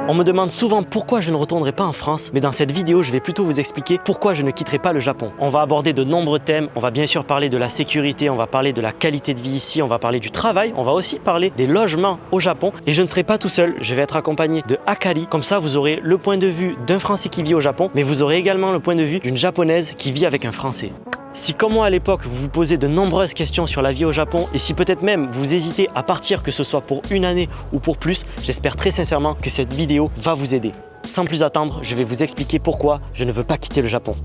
On me demande souvent pourquoi je ne retournerai pas en France, mais dans cette vidéo, je vais plutôt vous expliquer pourquoi je ne quitterai pas le Japon. On va aborder de nombreux thèmes, on va bien sûr parler de la sécurité, on va parler de la qualité de vie ici, on va parler du travail, on va aussi parler des logements au Japon. Et je ne serai pas tout seul, je vais être accompagné de Akali. Comme ça, vous aurez le point de vue d'un Français qui vit au Japon, mais vous aurez également le point de vue d'une Japonaise qui vit avec un Français. Si comme moi à l'époque, vous vous posez de nombreuses questions sur la vie au Japon et si peut-être même vous hésitez à partir, que ce soit pour une année ou pour plus, j'espère très sincèrement que cette vidéo va vous aider. Sans plus attendre, je vais vous expliquer pourquoi je ne veux pas quitter le Japon.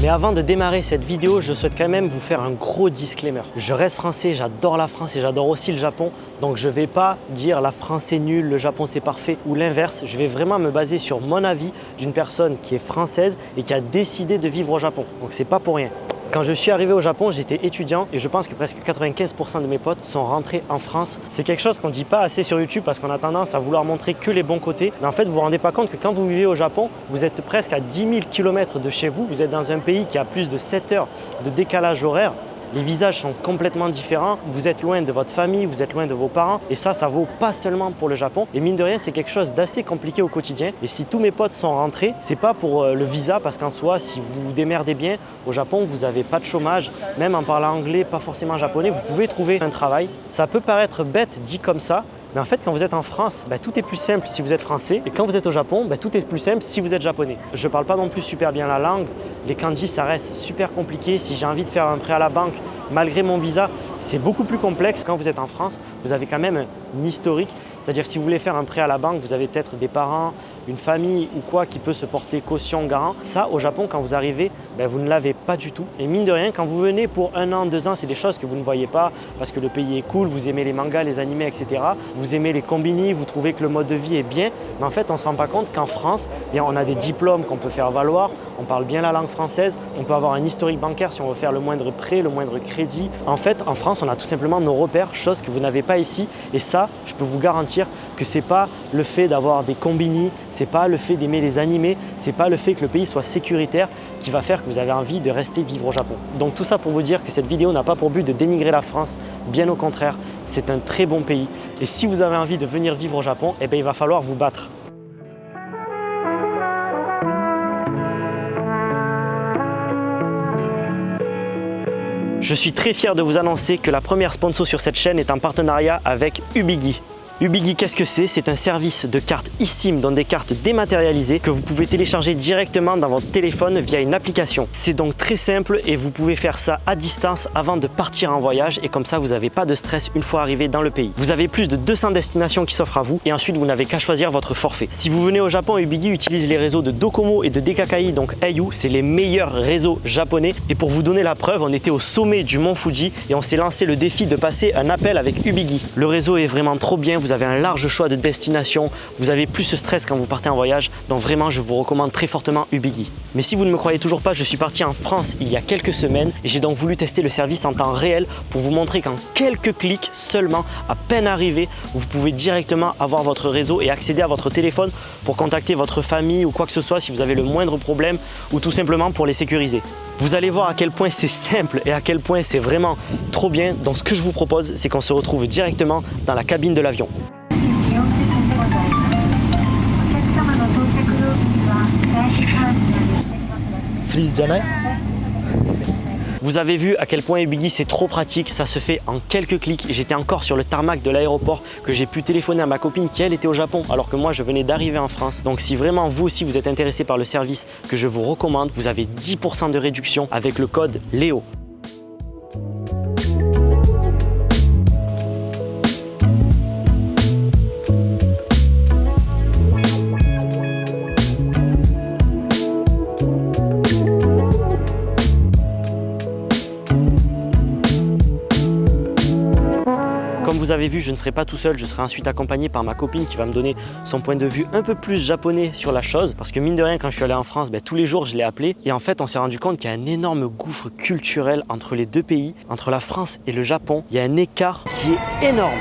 Mais avant de démarrer cette vidéo, je souhaite quand même vous faire un gros disclaimer. Je reste français, j'adore la France et j'adore aussi le Japon. Donc je ne vais pas dire la France est nulle, le Japon c'est parfait ou l'inverse. Je vais vraiment me baser sur mon avis d'une personne qui est française et qui a décidé de vivre au Japon. Donc c'est pas pour rien. Quand je suis arrivé au Japon, j'étais étudiant et je pense que presque 95% de mes potes sont rentrés en France. C'est quelque chose qu'on ne dit pas assez sur YouTube parce qu'on a tendance à vouloir montrer que les bons côtés. Mais en fait, vous ne vous rendez pas compte que quand vous vivez au Japon, vous êtes presque à 10 000 km de chez vous. Vous êtes dans un pays qui a plus de 7 heures de décalage horaire. Les visages sont complètement différents, vous êtes loin de votre famille, vous êtes loin de vos parents et ça vaut pas seulement pour le Japon. Et mine de rien, c'est quelque chose d'assez compliqué au quotidien. Et si tous mes potes sont rentrés, c'est pas pour le visa parce qu'en soi, si vous vous démerdez bien, au Japon, vous n'avez pas de chômage. Même en parlant anglais, pas forcément japonais, vous pouvez trouver un travail. Ça peut paraître bête dit comme ça, mais en fait, quand vous êtes en France, tout est plus simple si vous êtes français. Et quand vous êtes au Japon, tout est plus simple si vous êtes japonais. Je ne parle pas non plus super bien la langue. Les kanji, ça reste super compliqué. Si j'ai envie de faire un prêt à la banque, malgré mon visa, c'est beaucoup plus complexe. Quand vous êtes en France, vous avez quand même un historique. C'est-à-dire si vous voulez faire un prêt à la banque, vous avez peut-être des parents, une famille ou quoi qui peut se porter caution, garant. Ça, au Japon, quand vous arrivez, vous ne l'avez pas du tout. Et mine de rien, quand vous venez pour 1 an, 2 ans, c'est des choses que vous ne voyez pas parce que le pays est cool, vous aimez les mangas, les animés, etc. Vous aimez les combini, vous trouvez que le mode de vie est bien. Mais en fait, on ne se rend pas compte qu'en France, on a des diplômes qu'on peut faire valoir, on parle bien la langue française, on peut avoir un historique bancaire si on veut faire le moindre prêt, le moindre crédit. En fait, en France, on a tout simplement nos repères, chose que vous n'avez pas ici. Et ça, je peux vous garantir que c'est pas le fait d'avoir des combini, c'est pas le fait d'aimer les animés, c'est pas le fait que le pays soit sécuritaire qui va faire que vous avez envie de rester vivre au Japon. Donc tout ça pour vous dire que cette vidéo n'a pas pour but de dénigrer la France, bien au contraire, c'est un très bon pays. Et si vous avez envie de venir vivre au Japon, il va falloir vous battre. Je suis très fier de vous annoncer que la première sponsor sur cette chaîne est en partenariat avec Ubigi. Ubigi, qu'est-ce que c'est? C'est un service de cartes eSIM, donc des cartes dématérialisées que vous pouvez télécharger directement dans votre téléphone via une application. C'est donc très simple et vous pouvez faire ça à distance avant de partir en voyage et comme ça vous n'avez pas de stress une fois arrivé dans le pays. Vous avez plus de 200 destinations qui s'offrent à vous et ensuite vous n'avez qu'à choisir votre forfait. Si vous venez au Japon, Ubigi utilise les réseaux de Docomo et de DKKI, donc au, c'est les meilleurs réseaux japonais. Et pour vous donner la preuve, on était au sommet du mont Fuji et on s'est lancé le défi de passer un appel avec Ubigi. Le réseau est vraiment trop bien, vous avez un large choix de destinations, vous avez plus ce stress quand vous partez en voyage, donc vraiment je vous recommande très fortement Ubigi. Mais si vous ne me croyez toujours pas, je suis parti en France il y a quelques semaines et j'ai donc voulu tester le service en temps réel pour vous montrer qu'en quelques clics seulement, à peine arrivé, vous pouvez directement avoir votre réseau et accéder à votre téléphone pour contacter votre famille ou quoi que ce soit si vous avez le moindre problème ou tout simplement pour les sécuriser. Vous allez voir à quel point c'est simple et à quel point c'est vraiment trop bien. Donc ce que je vous propose, c'est qu'on se retrouve directement dans la cabine de l'avion. Vous avez vu à quel point Ubigi c'est trop pratique, ça se fait en quelques clics. J'étais encore sur le tarmac de l'aéroport que j'ai pu téléphoner à ma copine qui elle était au Japon alors que moi je venais d'arriver en France. Donc si vraiment vous aussi vous êtes intéressé par le service que je vous recommande, vous avez 10% de réduction avec le code LEO. Comme vous avez vu, je ne serai pas tout seul, je serai ensuite accompagné par ma copine qui va me donner son point de vue un peu plus japonais sur la chose. Parce que mine de rien, quand je suis allé en France, tous les jours je l'ai appelé. Et en fait, on s'est rendu compte qu'il y a un énorme gouffre culturel entre les deux pays, entre la France et le Japon. Il y a un écart qui est énorme.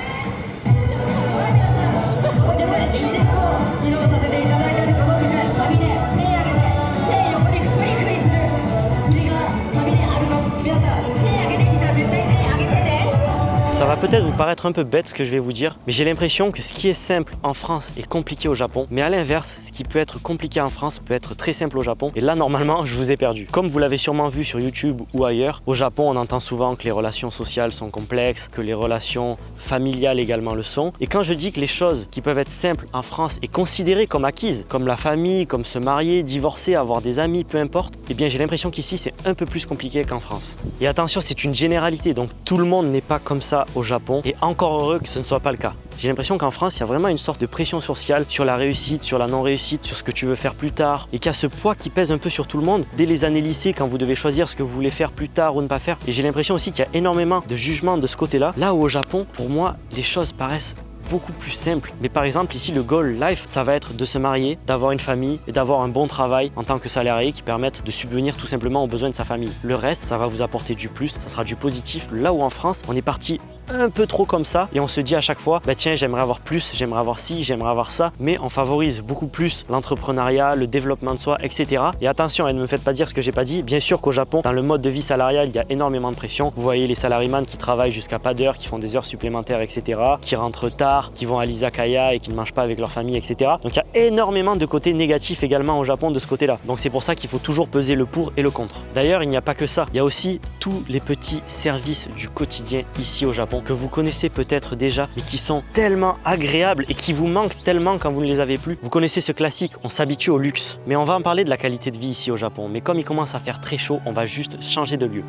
peut-être vous paraître un peu bête ce que je vais vous dire, mais j'ai l'impression que ce qui est simple en France est compliqué au Japon. Mais à l'inverse, ce qui peut être compliqué en France peut être très simple au Japon. Et là, normalement, je vous ai perdu. Comme vous l'avez sûrement vu sur YouTube ou ailleurs, au Japon, on entend souvent que les relations sociales sont complexes, que les relations familiales également le sont. Et quand je dis que les choses qui peuvent être simples en France et considérées comme acquises, comme la famille, comme se marier, divorcer, avoir des amis, peu importe, eh bien j'ai l'impression qu'ici c'est un peu plus compliqué qu'en France. Et attention, c'est une généralité, donc tout le monde n'est pas comme ça au Japon, et encore heureux que ce ne soit pas le cas. J'ai l'impression qu'en France, il y a vraiment une sorte de pression sociale sur la réussite, sur la non-réussite, sur ce que tu veux faire plus tard, et qu'il y a ce poids qui pèse un peu sur tout le monde dès les années lycée quand vous devez choisir ce que vous voulez faire plus tard ou ne pas faire. Et j'ai l'impression aussi qu'il y a énormément de jugement de ce côté-là. Là où au Japon, pour moi, les choses paraissent beaucoup plus simple. Mais par exemple ici le goal life, ça va être de se marier, d'avoir une famille et d'avoir un bon travail en tant que salarié qui permette de subvenir tout simplement aux besoins de sa famille. Le reste, ça va vous apporter du plus, ça sera du positif. Là où en France, on est parti un peu trop comme ça et on se dit à chaque fois, bah tiens, j'aimerais avoir plus, j'aimerais avoir ci, j'aimerais avoir ça, mais on favorise beaucoup plus l'entrepreneuriat, le développement de soi, etc. Et attention, ne me faites pas dire ce que j'ai pas dit. Bien sûr qu'au Japon, dans le mode de vie salarial, il y a énormément de pression. Vous voyez les salariés qui travaillent jusqu'à pas d'heure, qui font des heures supplémentaires, etc., qui rentrent tard, qui vont à l'izakaya et qui ne mangent pas avec leur famille, etc. Donc il y a énormément de côtés négatifs également au Japon de ce côté-là. Donc c'est pour ça qu'il faut toujours peser le pour et le contre. D'ailleurs, il n'y a pas que ça. Il y a aussi tous les petits services du quotidien ici au Japon que vous connaissez peut-être déjà, mais qui sont tellement agréables et qui vous manquent tellement quand vous ne les avez plus. Vous connaissez ce classique, on s'habitue au luxe. Mais on va en parler de la qualité de vie ici au Japon. Mais comme il commence à faire très chaud, on va juste changer de lieu.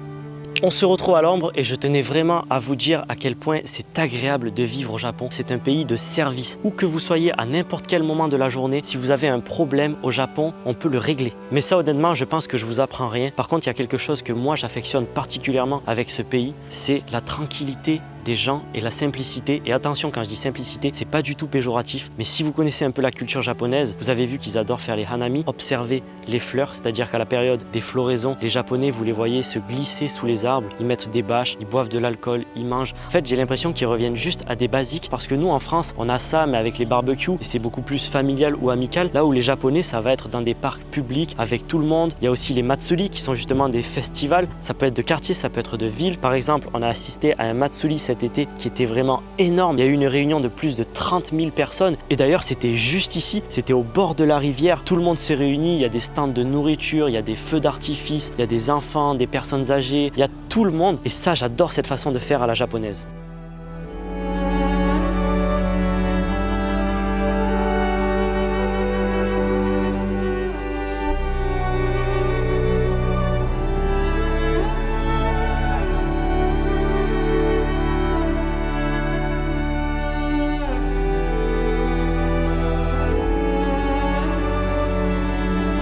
On se retrouve à l'ombre et je tenais vraiment à vous dire à quel point c'est agréable de vivre au Japon. C'est un pays de service. Où que vous soyez à n'importe quel moment de la journée, si vous avez un problème au Japon, on peut le régler. Mais ça honnêtement, je pense que je vous apprends rien. Par contre, il y a quelque chose que moi j'affectionne particulièrement avec ce pays, c'est la tranquillité des gens et la simplicité. Et attention, quand je dis simplicité, c'est pas du tout péjoratif, mais si vous connaissez un peu la culture japonaise, vous avez vu qu'ils adorent faire les hanami, observer les fleurs, c'est-à-dire qu'à la période des floraisons, les Japonais, vous les voyez se glisser sous les arbres, ils mettent des bâches, ils boivent de l'alcool, ils mangent. En fait, j'ai l'impression qu'ils reviennent juste à des basiques, parce que nous en France, on a ça, mais avec les barbecues, et c'est beaucoup plus familial ou amical. Là où les Japonais, ça va être dans des parcs publics avec tout le monde. Il y a aussi les matsuri qui sont justement des festivals. Ça peut être de quartier, ça peut être de ville. Par exemple, on a assisté à un matsuri cet été qui était vraiment énorme. Il y a eu une réunion de plus de 30 000 personnes. Et d'ailleurs, c'était juste ici. C'était au bord de la rivière. Tout le monde s'est réuni. Il y a des stands de nourriture, il y a des feux d'artifice, il y a des enfants, des personnes âgées. Il y a tout le monde. Et ça, j'adore cette façon de faire à la japonaise.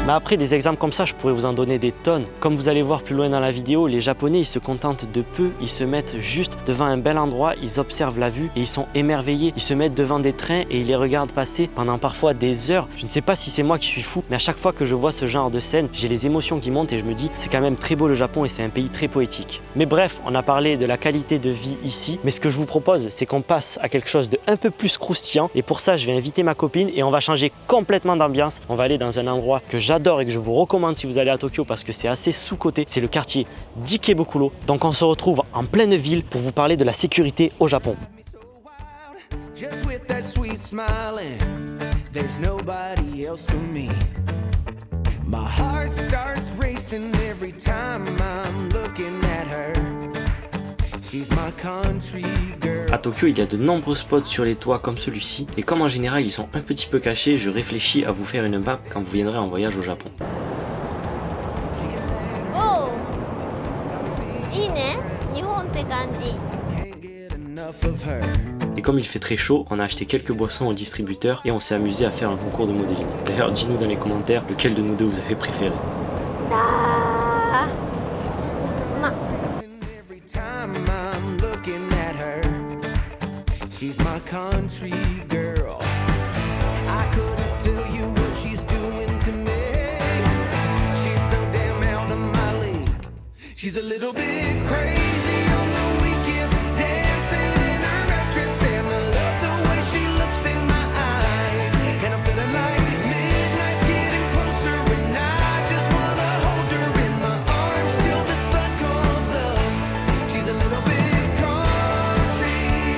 Mais après, des exemples comme ça, je pourrais vous en donner des tonnes. Comme vous allez voir plus loin dans la vidéo, les Japonais, ils se contentent de peu. Ils se mettent juste devant un bel endroit, ils observent la vue et ils sont émerveillés. Ils se mettent devant des trains et ils les regardent passer pendant parfois des heures. Je ne sais pas si c'est moi qui suis fou, mais à chaque fois que je vois ce genre de scène, j'ai les émotions qui montent et je me dis, c'est quand même très beau le Japon et c'est un pays très poétique. Mais bref, on a parlé de la qualité de vie ici, mais ce que je vous propose, c'est qu'on passe à quelque chose de un peu plus croustillant. Et pour ça, je vais inviter ma copine et on va changer complètement d'ambiance. On va aller dans un endroit que j'adore et que je vous recommande si vous allez à Tokyo parce que c'est assez sous-coté. C'est le quartier d'Ikebukuro. Donc on se retrouve en pleine ville pour vous parler de la sécurité au Japon. À Tokyo, il y a de nombreux spots sur les toits comme celui-ci, et comme en général ils sont un petit peu cachés, je réfléchis à vous faire une map quand vous viendrez en voyage au Japon. Oh, et comme il fait très chaud, on a acheté quelques boissons au distributeur et on s'est amusé à faire un concours de modeling. D'ailleurs, dites-nous dans les commentaires lequel de nous deux vous avez préféré. She's my country girl. I couldn't tell you what she's doing to me. She's so damn out of my league. She's a little bit crazy on the weekends, dancing in her red dress, and I love the way she looks in my eyes. And I'm feeling like midnight's getting closer, and I just wanna hold her in my arms till the sun comes up. She's a little bit country.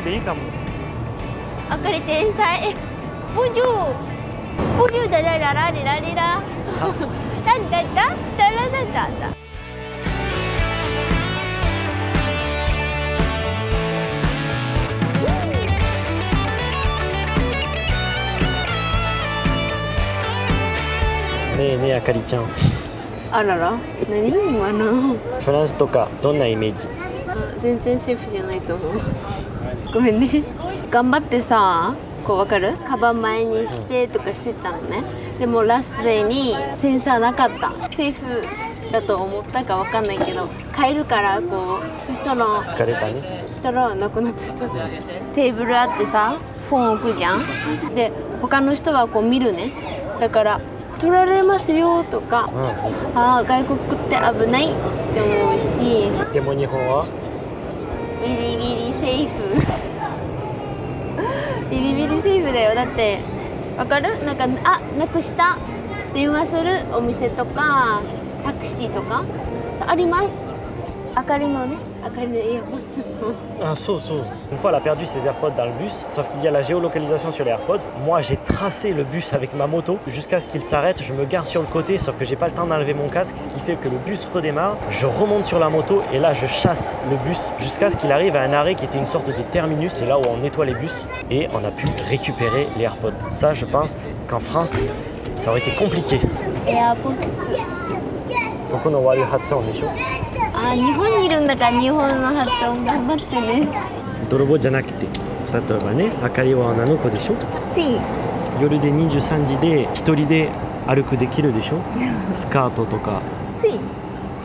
でいいかも。あかり天才。ポジュダラララリラリラ。タンタタタラタタタ。ねえねえあかりちゃん、あらら、何今の。フランスとかどんなイメージ？全然セーフじゃないと思う。ごめんね。頑張ってさ、こう分かる？カバン前にしてとかしてたのね。でもラストデーにセンサーなかった。セーフだと思ったか分かんないけど、帰るからこう、そしたら疲れたね。そしたらなくなってた。テーブルあってさ、フォン置くじゃん。で、他の人はこう見るね。だから取られますよとか、ああ外国って危ないって思うし。でも日本はビリビリセーフ。ビリビリセーフだよ。だってわかる？なんかなくした電話するお店とかタクシーとかあります。あかりのね、あかりのイヤホンも。Ah, so. Une fois, elle a perdu ses AirPods dans le bus, sauf qu'il y a la géolocalisation sur les AirPods. Moi, j'ai tracé le bus avec ma moto jusqu'à ce qu'il s'arrête. Je me gare sur le côté, sauf que j'ai pas le temps d'enlever mon casque, ce qui fait que le bus redémarre. Je remonte sur la moto et là, je chasse le bus jusqu'à ce qu'il arrive à un arrêt qui était une sorte de terminus. C'est là où on nettoie les bus et on a pu récupérer les AirPods. Ça, je pense qu'en France, ça aurait été compliqué. エアポッツ。ここの悪い発音でしょ。あ、日本にいるんだから日本の発音頑張ってね。泥棒じゃなくて、例えばね、あかりは女の子でしょ。夜で23時で一人で歩くできるでしょ。スカートとか。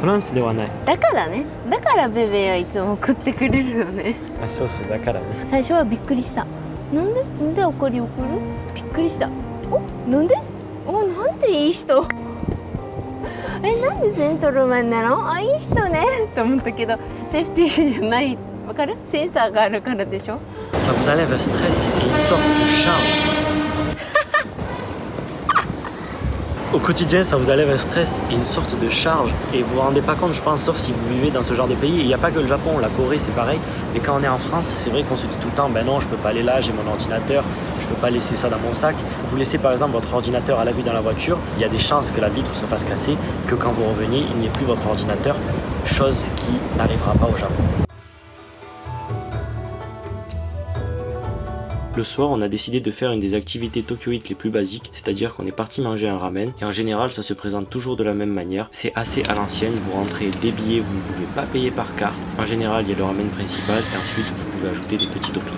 フランスではない。だからね。だからベベはいつも送ってくれるのね。あ、そうそう、だからね。最初はびっくりした。なんであかり送る？びっくりした。お、なんで？お、なんていい人。なんでセントルマンなの？あ、いい人ねと思ったけど、セーフティーじゃない。わかる？センサーがあるからでしょ。Ça vous enlève un stress et une sorte de charge. Au quotidien, ça vous enlève un stress et une sorte de charge. Et vous vous rendez pas compte, je pense, sauf si vous vivez dans ce genre de pays. Il n'y a pas que le Japon, la Corée, c'est pareil. Mais quand on est en France, c'est vrai qu'on se dit tout le temps, ben non, je peux pas aller là, j'ai mon ordinateur, je peux pas laisser ça dans mon sac. Vous laissez par exemple votre ordinateur à la vue dans la voiture, il y a des chances que la vitre se fasse casser, que quand vous reveniez, il n'y ait plus votre ordinateur, chose qui n'arrivera pas au Japon. Le soir, on a décidé de faire une des activités tokyoïtes les plus basiques, c'est-à-dire qu'on est parti manger un ramen, et en général ça se présente toujours de la même manière, c'est assez à l'ancienne, vous rentrez des billets, vous ne pouvez pas payer par carte, en général il y a le ramen principal, et ensuite vous pouvez ajouter des petits toppings.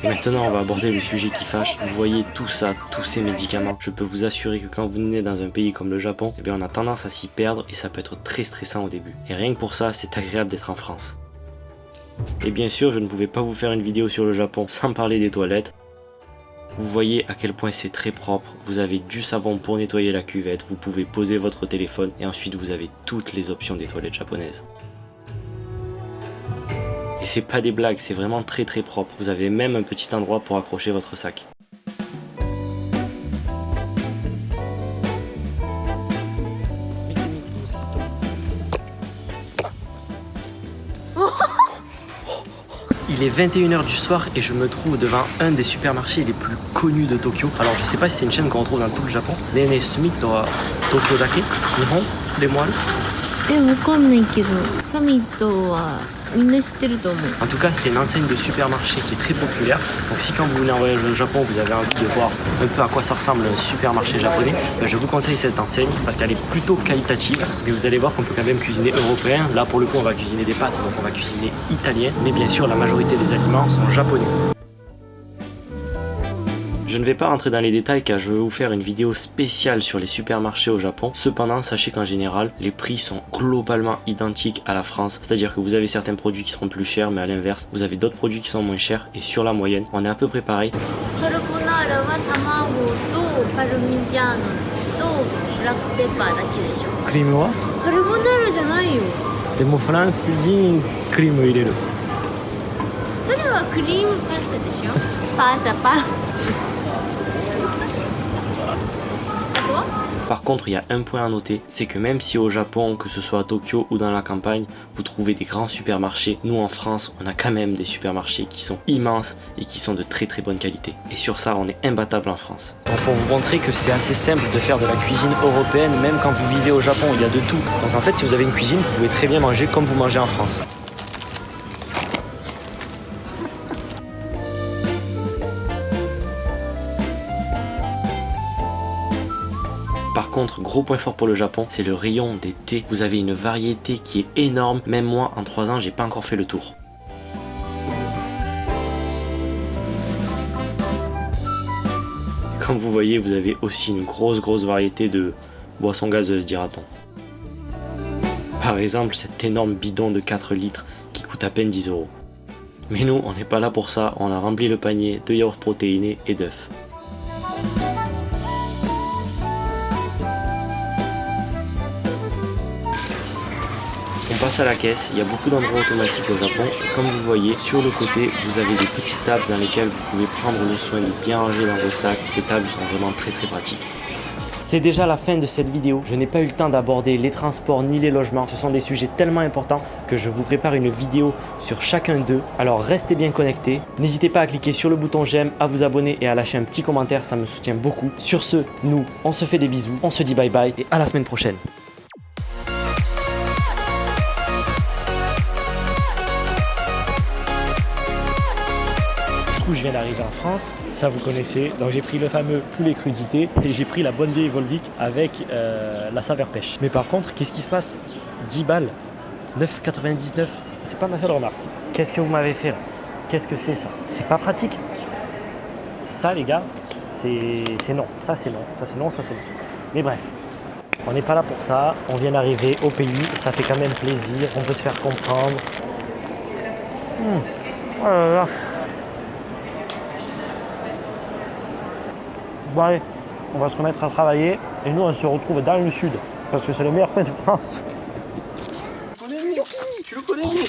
Et maintenant on va aborder le sujet qui fâche. Vous voyez tout ça, tous ces médicaments. Je peux vous assurer que quand vous venez dans un pays comme le Japon, eh bien on a tendance à s'y perdre et ça peut être très stressant au début. Et rien que pour ça, c'est agréable d'être en France. Et bien sûr, je ne pouvais pas vous faire une vidéo sur le Japon sans parler des toilettes. Vous voyez à quel point c'est très propre, vous avez du savon pour nettoyer la cuvette, vous pouvez poser votre téléphone et ensuite vous avez toutes les options des toilettes japonaises. Et c'est pas des blagues, c'est vraiment très très propre. Vous avez même un petit endroit pour accrocher votre sac. Il est 21h du soir et je me trouve devant un des supermarchés les plus connus de Tokyo. Alors je sais pas si c'est une chaîne qu'on retrouve dans tout le Japon. Nene Sumito wa Tokyo dake? Nihon? Demoal? わかんないけど、サミットはみんな知ってると思う。 En tout cas, c'est une enseigne de supermarché qui est très populaire. Donc si quand vous venez en voyage au Japon, vous avez envie de voir un peu à quoi ça ressemble un supermarché japonais, je vous conseille cette enseigne parce qu'elle est plutôt qualitative. Mais vous allez voir qu'on peut quand même cuisiner européen. Là, pour le coup, on va cuisiner des pâtes, donc on va cuisiner italien. Mais bien sûr, la majorité des aliments sont japonais. Je ne vais pas rentrer dans les détails car je vais vous faire une vidéo spéciale sur les supermarchés au Japon. Cependant, sachez qu'en général, les prix sont globalement identiques à la France. C'est-à-dire que vous avez certains produits qui seront plus chers, mais à l'inverse, vous avez d'autres produits qui sont moins chers. Et sur la moyenne, on est à peu près pareil. カルボナーラは卵とパルミジャーノとブラックペッパーだけでしょ。クリームはカルボナーラじゃないよ。でもフランス人クリーム入れる。それはクリームパスタでしょ。パスタパスタ。あとは Par contre, il y a un point à noter, c'est que même si au Japon, que ce soit à Tokyo ou dans la campagne, vous trouvez des grands supermarchés, nous en France, on a quand même des supermarchés qui sont immenses et qui sont de très très bonne qualité. Et sur ça, on est imbattable en France. Donc pour vous montrer que c'est assez simple de faire de la cuisine européenne, même quand vous vivez au Japon, il y a de tout. Donc en fait, si vous avez une cuisine, vous pouvez très bien manger comme vous mangez en France. Par contre, gros point fort pour le Japon, c'est le rayon des thés. Vous avez une variété qui est énorme. Même moi, en 3 ans, j'ai pas encore fait le tour. Comme vous voyez, vous avez aussi une grosse variété de boissons gazeuses, dira-t-on. Par exemple, cet énorme bidon de 4 litres qui coûte à peine 10 €. Mais nous, on n'est pas là pour ça. On a rempli le panier de yaourts protéinés et d'œufs. On passe à la caisse, il y a beaucoup d'endroits automatiques au Japon et comme vous voyez sur le côté vous avez des petites tables dans lesquelles vous pouvez prendre le soin de bien ranger dans vos sacs. Ces tables sont vraiment très pratiques. C'est déjà la fin de cette vidéo, je n'ai pas eu le temps d'aborder les transports ni les logements. Ce sont des sujets tellement importants que je vous prépare une vidéo sur chacun d'eux. Alors restez bien connectés, n'hésitez pas à cliquer sur le bouton j'aime, à vous abonner et à lâcher un petit commentaire, ça me soutient beaucoup. Sur ce, nous, on se fait des bisous, on se dit bye bye et à la semaine prochaine. Je viens d'arriver en France, ça vous connaissez, donc j'ai pris le fameux poulet crudité et j'ai pris la bonne vieille Volvic avec la saveur pêche. Mais par contre, qu'est-ce qui se passe? 10 balles, 9,99, c'est pas ma seule remarque. Qu'est-ce que vous m'avez fait là? Qu'est-ce que c'est ça? C'est pas pratique. Ça les gars, c'est non, ça c'est non, ça c'est non, ça c'est non. Mais bref, on n'est pas là pour ça, on vient d'arriver au pays, ça fait quand même plaisir, on peut se faire comprendre. Oh là là. Bon allez, on va se remettre à travailler et nous on se retrouve dans le sud parce que c'est le meilleur coin de France. Je le connais, je le connais.